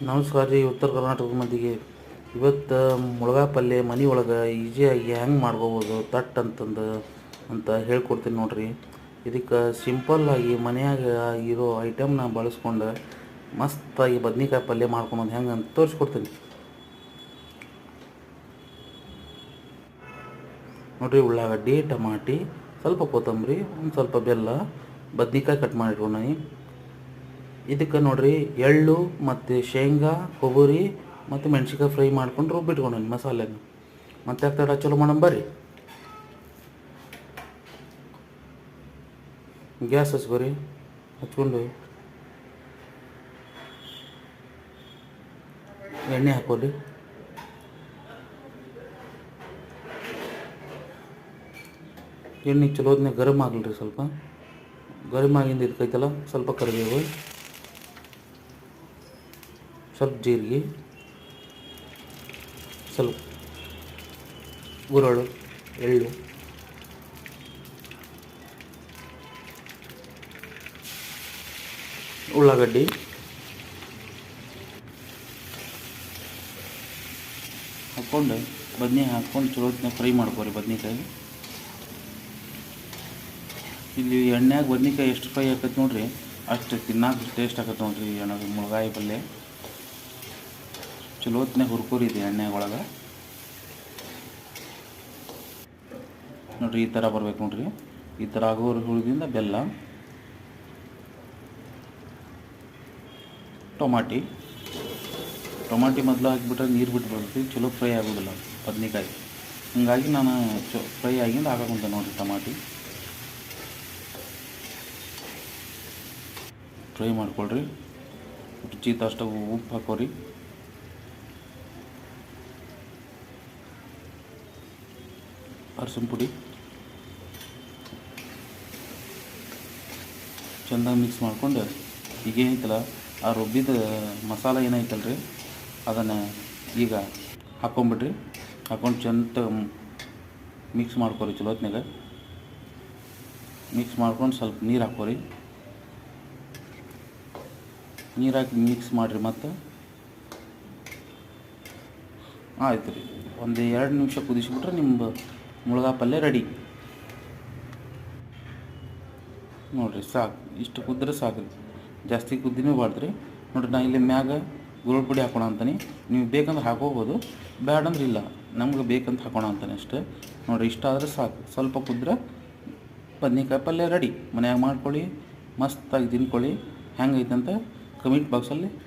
ನಮಸ್ಕಾರ ರೀ. ಉತ್ತರ ಕರ್ನಾಟಕದ ಮಂದಿಗೆ ಇವತ್ತು ಮುಳಗಾಯಿ ಪಲ್ಯ ಮನೆ ಒಳಗೆ ಈಜಿಯಾಗಿ ಹೆಂಗೆ ಮಾಡ್ಕೋಬೋದು ತಟ್ ಅಂತ ಹೇಳ್ಕೊಡ್ತೀನಿ ನೋಡಿರಿ. ಇದಕ್ಕೆ ಸಿಂಪಲ್ಲಾಗಿ ಮನೆಯಾಗ ಇರೋ ಐಟಮ್ನ ಬಳಸ್ಕೊಂಡು ಮಸ್ತಾಗಿ ಬದ್ನಿಕಾಯಿ ಪಲ್ಯ ಮಾಡ್ಕೊಳೋದು ಹೆಂಗೆ ಅಂತ ತೋರಿಸ್ಕೊಡ್ತೀನಿ ನೋಡಿರಿ. ಉಳ್ಳಾಗಡ್ಡಿ, ಟಮಾಟಿ, ಸ್ವಲ್ಪ ಕೊತ್ತಂಬರಿ, ಒಂದು ಸ್ವಲ್ಪ ಬೆಲ್ಲ, ಬದ್ನಿಕಾಯಿ ಕಟ್ ಮಾಡಿಟ್ಕೊಂಡಿ. ಇದಕ್ಕೆ ನೋಡಿರಿ ಎಳ್ಳು ಮತ್ತು ಶೇಂಗಾ, ಕೊಬ್ಬರಿ ಮತ್ತು ಮೆಣ್ಸಿನ್ಕಾಯಿ ಫ್ರೈ ಮಾಡ್ಕೊಂಡು ರುಬ್ಬಿಟ್ಕೊಂಡೇನಿ ಮಸಾಲೆನ. ಮತ್ತೆ ಆಗ್ತಾಡ ಚಲೋ ಮಾಡೋಣ ಬರ್ರಿ. ಗ್ಯಾಸ್ ಹಚ್ಕೋರಿ. ಹಚ್ಕೊಂಡು ಎಣ್ಣೆ ಹಾಕೋರಿ. ಎಣ್ಣೆ ಚಲೋ ಹೊತ್ನಾಗ ಗರಮ್ ಆಗಲ್ರಿ. ಸ್ವಲ್ಪ ಗರಮ್ ಆಗಿಂದ ಇದಕ್ಕೈತಲ್ಲ ಸ್ವಲ್ಪ ಕರಿಬೇವು, ಸ್ವಲ್ಪ ಜೀರಿಗೆ, ಸ್ವಲ್ಪ ಗುರಳು, ಎಳ್ಳು, ಉಳ್ಳಾಗಡ್ಡಿ, ಹಾಕ್ಕೊಂಡು ಬದನೆ ಹಾಕ್ಕೊಂಡು ಚಲೋ ಹೊತ್ನಾಗ ಫ್ರೈ ಮಾಡ್ಕೋರಿ ಬದ್ನಿಕಾಯಿ. ಇಲ್ಲಿ ಎಣ್ಣೆಯಾಗ ಬದ್ನಿಕಾಯಿ ಎಷ್ಟು ಫ್ರೈ ಆಕೈತೆ ನೋಡಿರಿ ಅಷ್ಟು ತಿನ್ನಕ್ಕೆ ಟೇಸ್ಟ್ ಆಕತ್ತೆ ನೋಡಿರಿ. ಏನಾದ್ರು ಮುಳಗಾಯಿ ಪಲ್ಯ ಚಲೋ ಹೊತ್ನಾಗ ಹುರ್ಕೋರಿದೆ ಎಣ್ಣೆಗೆ ಒಳಗೆ ನೋಡಿರಿ. ಈ ಥರ ಬರ್ಬೇಕು ನೋಡಿರಿ. ಈ ಥರ ಆಗೋರು ಹುಳಿದಿಂದ ಬೆಲ್ಲ, ಟೊಮಾಟಿ ಮೊದಲು ಹಾಕಿಬಿಟ್ರೆ ನೀರು ಬಿಟ್ಟು ಬರ್ತೈತಿ, ಚಲೋ ಫ್ರೈ ಆಗೋದಿಲ್ಲ ಬದ್ನಿಕಾಯಿ. ಹೀಗಾಗಿ ನಾನು ಫ್ರೈ ಆಗಿಂದ ಹಾಕೋಂತ ನೋಡಿರಿ. ಟಮಾಟಿ ಫ್ರೈ ಮಾಡ್ಕೊಳ್ರಿ. ರುಚಿ ತಷ್ಟ ಉಪ್ಪು ಹಾಕೋರಿ. ಅರಸಿನ ಪುಡಿ ಚೆಂದಾಗಿ ಮಿಕ್ಸ್ ಮಾಡ್ಕೊಂಡು ಈಗ ಏನೈತಲ್ಲ ಆ ರುಬ್ಬಿದ ಮಸಾಲೆ ಏನೈತಲ್ಲ ರೀ ಅದನ್ನು ಈಗ ಹಾಕ್ಕೊಂಬಿಡ್ರಿ. ಹಾಕ್ಕೊಂಡು ಚೆಂದ ಮಿಕ್ಸ್ ಮಾಡ್ಕೊರಿ. ಚಲೋ ಹೊತ್ನಾಗ ಮಿಕ್ಸ್ ಮಾಡ್ಕೊಂಡು ಸ್ವಲ್ಪ ನೀರು ಹಾಕೋರಿ. ನೀರು ಹಾಕಿ ಮಿಕ್ಸ್ ಮಾಡಿರಿ. ಮತ್ತು ಆಯ್ತು ರೀ. ಒಂದು 2 ನಿಮಿಷ ಕುದಿಸಿಬಿಟ್ರೆ ನಿಮ್ಮ ಮುಳಗಾಯಿ ಪಲ್ಯ ರೆಡಿ ನೋಡಿರಿ. ಸಾಕು, ಇಷ್ಟು ಕುದ್ರೆ ಸಾಕು ರೀ. ಜಾಸ್ತಿ ಕುದ್ದಿನೂ ಬಾರ್ದ್ರಿ ನೋಡಿರಿ. ನಾ ಇಲ್ಲಿ ಮ್ಯಾಗ ಗುರುಳ್ ಪುಡಿ ಹಾಕೋಣ ಅಂತಾನೆ. ನೀವು ಬೇಕಂದ್ರೆ ಹಾಕೋಬೋದು, ಬ್ಯಾಡಂದ್ರೆ ಇಲ್ಲ, ನಮ್ಗೆ ಬೇಕಂತ ಹಾಕೋಣ ಅಂತಾನೆ ಅಷ್ಟೇ ನೋಡಿರಿ. ಇಷ್ಟ ಆದರೆ ಸಾಕು. ಸ್ವಲ್ಪ ಕುದ್ರೆ ಬದ್ನಿಕಾಯಿ ಪಲ್ಯ ರೆಡಿ. ಮನ್ಯಾಗ ಮಾಡ್ಕೊಳ್ಳಿ, ಮಸ್ತಾಗಿ ತಿನ್ಕೊಳ್ಳಿ. ಹೆಂಗೈತೆ ಅಂತ ಕಮೆಂಟ್ ಬಾಕ್ಸಲ್ಲಿ ಹೇಳಿ.